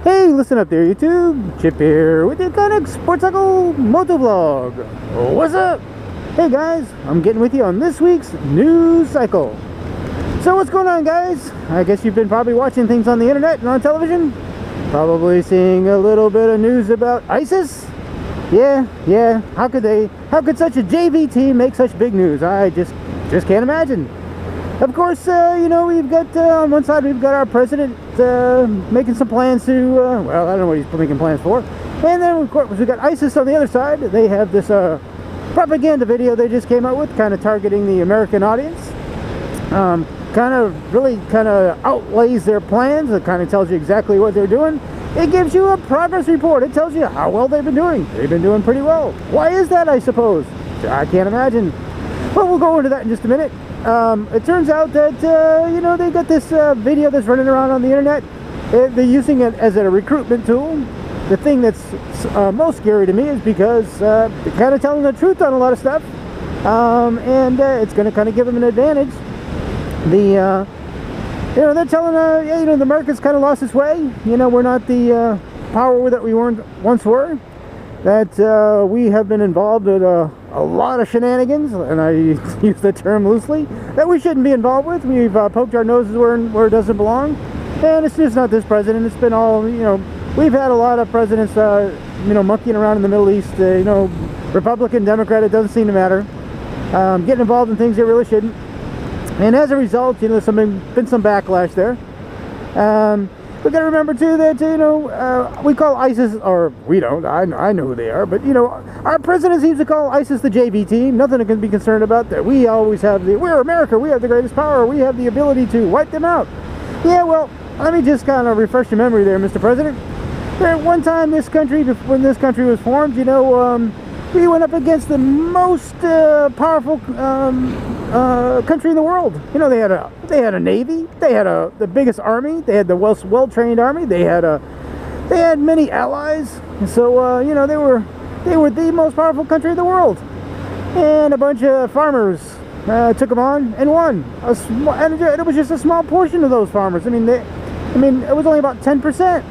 Hey, listen up there, YouTube. Chip here with the Iconic Sportcycle Motovlog. What's up? Hey guys, I'm getting with you on this week's news cycle. So what's going on, guys? I guess you've been probably watching things on the internet and on television. Probably seeing a little bit of news about ISIS. Yeah. How could such a JV team make such big news? I just can't imagine. Of course, we've got, on one side, we've got our president making some plans to, well, I don't know what he's making plans for. And then, of course, we've got ISIS on the other side. They have this propaganda video they just came out with, kind of targeting the American audience. Kind of outlays their plans. It kind of tells you exactly what they're doing. It gives you a progress report. It tells you how well they've been doing. They've been doing pretty well. Why is that, I suppose? I can't imagine. Well, we'll go into that in just a minute. It turns out that, they got this video that's running around on the internet. They're using it as a recruitment tool. The thing that's most scary to me is because they're kind of telling the truth on a lot of stuff. And it's going to kind of give them an advantage. They're telling, the Americans kind of lost its way. We're not the power that we once were. That we have been involved in a lot of shenanigans, and I use the term loosely, that we shouldn't be involved with. We've poked our noses where it doesn't belong, and it's just not this president. It's been all, we've had a lot of presidents, monkeying around in the Middle East, Republican, Democrat, it doesn't seem to matter, getting involved in things they really shouldn't, and as a result, there's been some backlash there. We got to remember too that we call ISIS, or we don't. I know who they are, but our president seems to call ISIS the JV team. Nothing to be concerned about. That we always have we're America. We have the greatest power. We have the ability to wipe them out. Yeah, well, let me just kind of refresh your memory there, Mr. President. There, one time, when this country was formed, we went up against the most powerful country in the world. They had a navy. They had the biggest army. They had the well-trained army. They had many allies. And so they were the most powerful country in the world. And a bunch of farmers took them on and won. And it was just a small portion of those farmers. It was only about 10%.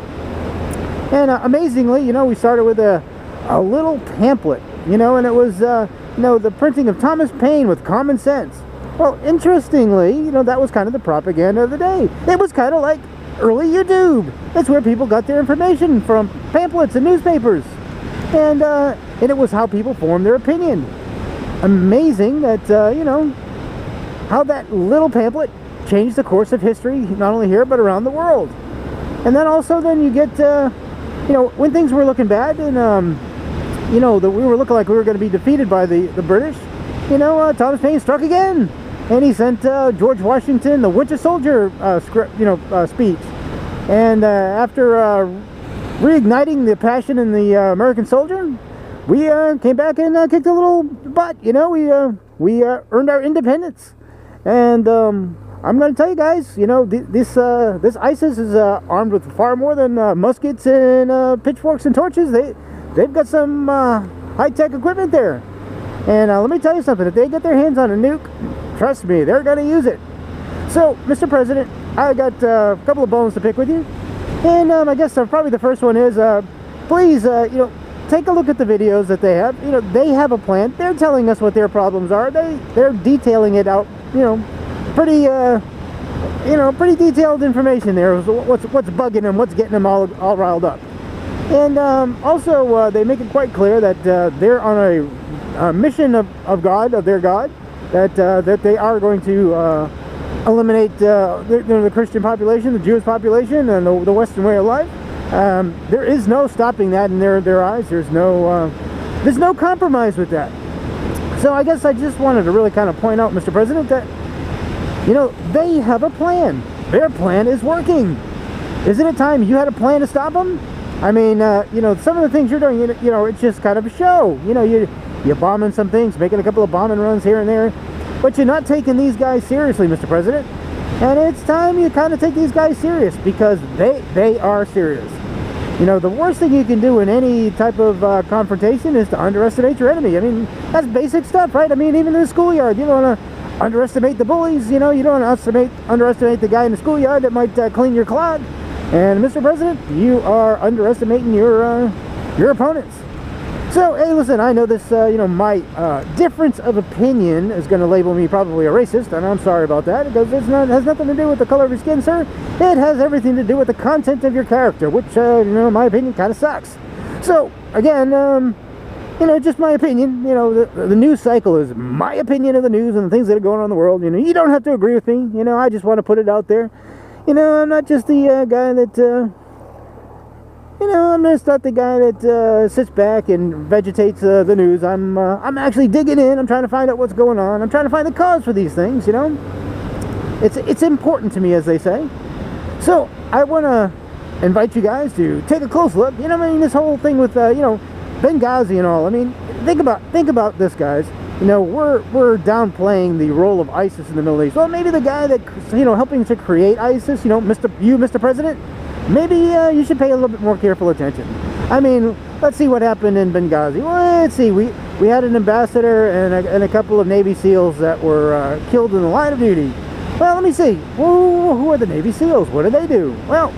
And amazingly, we started with a little pamphlet. And it was, the printing of Thomas Paine with Common Sense. Well, interestingly, that was kind of the propaganda of the day. It was kind of like early YouTube. It's where people got their information from, pamphlets and newspapers. And it was how people formed their opinion. Amazing that, how that little pamphlet changed the course of history, not only here, but around the world. And then also you get, when things were looking bad and, that we were looking like we were going to be defeated by the British, Thomas Paine struck again, and he sent George Washington the Winter Soldier speech, and after reigniting the passion in the American soldier, we came back and kicked a little butt. We earned our independence, and I'm going to tell you guys, this ISIS is armed with far more than muskets and pitchforks and torches. They've got some high-tech equipment there. And let me tell you something. If they get their hands on a nuke, trust me, they're going to use it. So, Mr. President, I got a couple of bones to pick with you. And I guess probably the first one is, please, take a look at the videos that they have. They have a plan. They're telling us what their problems are. They're detailing it out, pretty detailed information there. What's bugging them, what's getting them all riled up. And also, they make it quite clear that they're on a mission of God, of their God, that they are going to eliminate the Christian population, the Jewish population, and the Western way of life. There is no stopping that in their eyes. There's no compromise with that. So I guess I just wanted to really kind of point out, Mr. President, that they have a plan. Their plan is working. Isn't it time you had a plan to stop them? Some of the things you're doing, it's just kind of a show. You're bombing some things, making a couple of bombing runs here and there, but you're not taking these guys seriously, Mr. President. And it's time you kind of take these guys serious, because they are serious. The worst thing you can do in any type of confrontation is to underestimate your enemy. That's basic stuff, right? Even in the schoolyard, you don't want to underestimate the bullies. You don't want to underestimate the guy in the schoolyard that might clean your clog. And Mr. President, you are underestimating your opponents. So, hey, listen, I know this, my difference of opinion is going to label me probably a racist, and I'm sorry about that, because it has nothing to do with the color of your skin, sir. It has everything to do with the content of your character, which, in my opinion, kind of sucks. So, again, just my opinion. The news cycle is my opinion of the news and the things that are going on in the world. You don't have to agree with me. I just want to put it out there. I'm not just the guy that... I'm just not the guy that sits back and vegetates the news. I'm actually digging in. I'm trying to find out what's going on. I'm trying to find the cause for these things, It's important to me, as they say. So, I want to invite you guys to take a close look. This whole thing with, Benghazi and all. Think about this, guys. We're downplaying the role of ISIS in the Middle East. Well, maybe the guy that, helping to create ISIS, Mr. President, maybe you should pay a little bit more careful attention. Let's see what happened in Benghazi. Well, let's see. We had an ambassador and a couple of Navy SEALs that were killed in the line of duty. Well, let me see. Who are the Navy SEALs? What do they do? Well,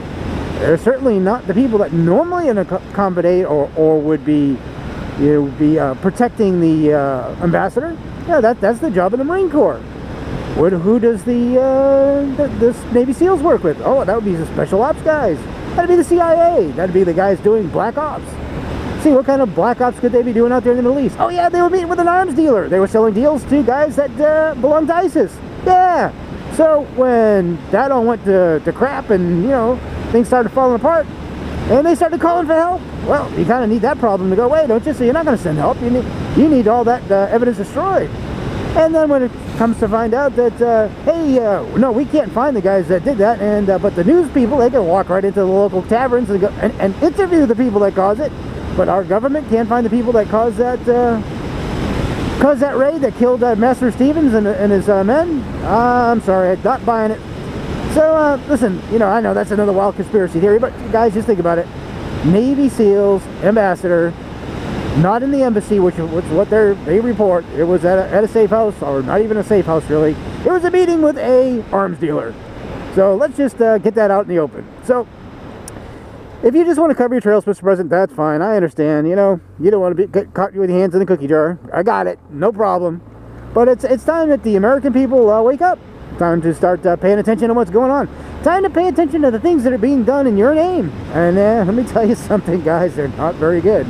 they're certainly not the people that normally accommodate or would be protecting the ambassador. Yeah, that's the job of the Marine Corps. Who does this Navy SEALs work with? Oh, that would be the special ops guys. That'd be the CIA. That'd be the guys doing black ops. See, what kind of black ops could they be doing out there in the Middle East? Oh yeah, they were meeting with an arms dealer. They were selling deals to guys that belong to ISIS. Yeah. So when that all went to crap and things started falling apart, and they started calling for help, well, you kind of need that problem to go away, don't you? So you're not going to send help. You need all that evidence destroyed. And then when it comes to find out that, no, we can't find the guys that did that, and but the news people, they can walk right into the local taverns and go and interview the people that caused it, but our government can't find the people that caused that raid that killed Master Stevens and his men. I'm sorry, I'm not buying it. So, listen, I know that's another wild conspiracy theory, but guys, just think about it. Navy SEALs, ambassador, not in the embassy, which is what they report. It was at a safe house, or not even a safe house, really. It was a meeting with a arms dealer. So let's just get that out in the open. So if you just want to cover your trails, Mr. President, that's fine. I understand. You don't want to get caught with your hands in the cookie jar. I got it. No problem. But it's time that the American people wake up. Time to start paying attention to what's going on. Time to pay attention to the things that are being done in your name. And let me tell you something, guys. They're not very good.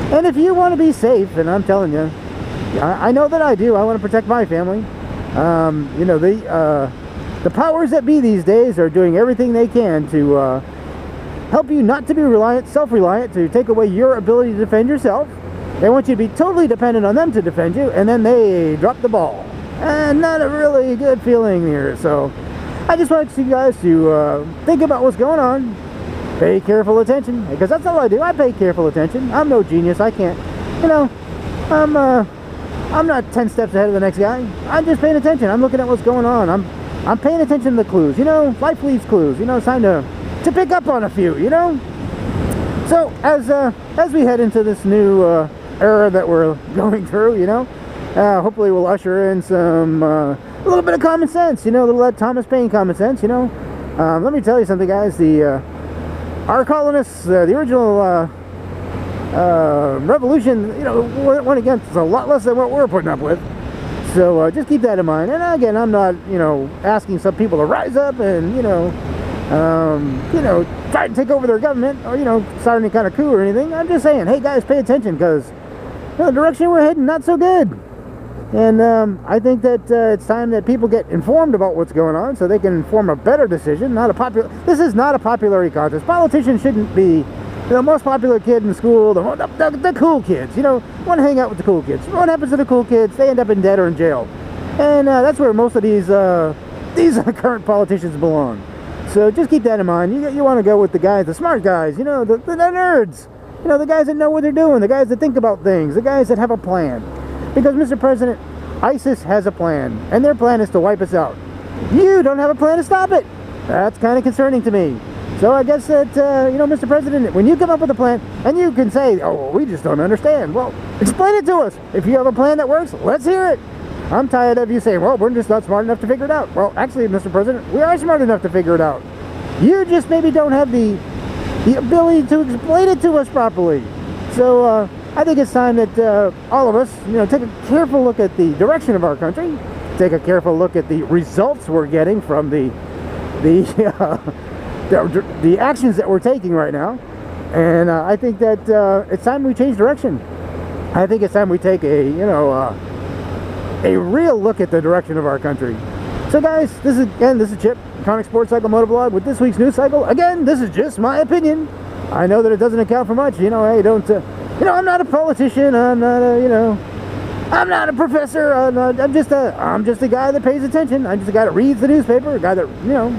And if you want to be safe, and I'm telling you, I know that I do. I want to protect my family. The powers that be these days are doing everything they can to help you not to be self-reliant, to take away your ability to defend yourself. They want you to be totally dependent on them to defend you, and then they drop the ball. And not a really good feeling here. So I just want you guys to think about what's going on. Pay careful attention, because that's all I do. I pay careful attention. I'm no genius. I can't, I'm not 10 steps ahead of the next guy. I'm just paying attention. I'm looking at what's going on. I'm paying attention to the clues. Life leaves clues. It's time to pick up on a few. So as we head into this new era that we're going through, hopefully we'll usher in some a little bit of common sense. A little Thomas Paine common sense. Let me tell you something, guys. Our colonists, the original revolution, went against a lot less than what we're putting up with. So just keep that in mind. And again, I'm not, asking some people to rise up and, try to take over their government or, start any kind of coup or anything. I'm just saying, hey guys, pay attention, because the direction we're heading, not so good. And I think that it's time that people get informed about what's going on so they can form a better decision. This is not a popularity contest. Politicians shouldn't be the most popular kid in school, the cool kids. Want to hang out with the cool kids. What happens to the cool kids? They end up in debt or in jail. And that's where most of these current politicians belong. So just keep that in mind. You want to go with the guys, the smart guys, the nerds. The guys that know what they're doing, the guys that think about things, the guys that have a plan. Because, Mr. President, ISIS has a plan, and their plan is to wipe us out. You don't have a plan to stop it. That's kind of concerning to me. So I guess that, Mr. President, when you come up with a plan, and you can say, oh, well, we just don't understand. Well, explain it to us. If you have a plan that works, let's hear it. I'm tired of you saying, well, we're just not smart enough to figure it out. Well, actually, Mr. President, we are smart enough to figure it out. You just maybe don't have the ability to explain it to us properly. So I think it's time that all of us, take a careful look at the direction of our country, take a careful look at the results we're getting from the actions that we're taking right now, and I think that it's time we change direction. I think it's time we take a real look at the direction of our country. So guys, this is Chip, Chronic Sports Cycle Motovlog with this week's news cycle. Again, this is just my opinion. I know that it doesn't account for much. Hey, don't. I'm not a politician. I'm not a professor. I'm just a guy that pays attention. I'm just a guy that reads the newspaper, a guy that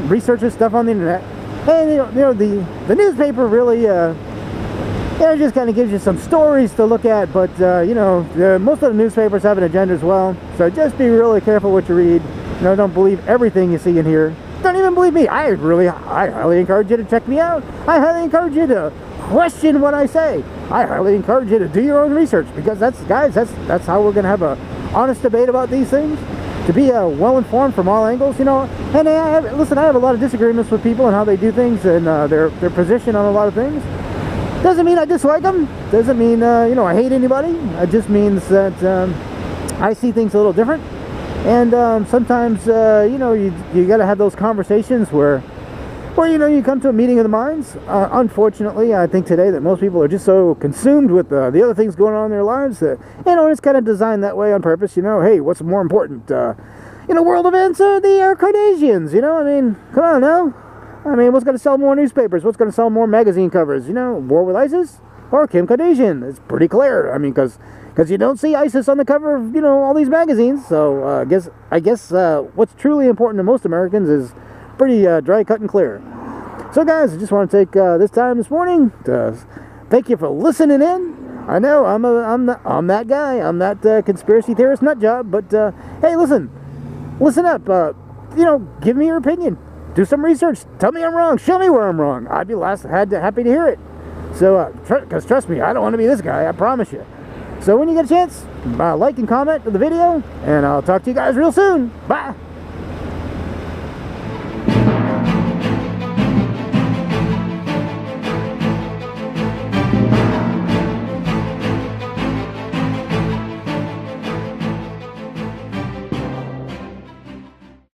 researches stuff on the internet. And the newspaper really it just kind of gives you some stories to look at. But most of the newspapers have an agenda as well. So just be really careful what you read. Don't believe everything you see in here. Don't even believe me. I highly encourage you to check me out. I highly encourage you to question what I say. I highly encourage you to do your own research, because that's how we're going to have a honest debate about these things, to be well informed from all angles. And listen, I have a lot of disagreements with people and how they do things and their position on a lot of things. Doesn't mean I dislike them. Doesn't mean I hate anybody. It just means that I see things a little different. And sometimes you got to have those conversations where you come to a meeting of the minds. Unfortunately, I think today that most people are just so consumed with the other things going on in their lives that it's kind of designed that way on purpose. Hey, what's more important? World events or the Kardashians? Come on now. What's going to sell more newspapers? What's going to sell more magazine covers? War with ISIS or Kim Kardashian? It's pretty clear. Because you don't see ISIS on the cover of all these magazines. So I guess what's truly important to most Americans is pretty dry, cut, and clear. So guys, I just want to take this time this morning to thank you for listening in. I know I'm that guy. I'm that conspiracy theorist nut job. But hey, listen up. Give me your opinion. Do some research. Tell me I'm wrong. Show me where I'm wrong. I'd be happy to hear it. So because trust me, I don't want to be this guy. I promise you. So when you get a chance, like and comment to the video, and I'll talk to you guys real soon. Bye.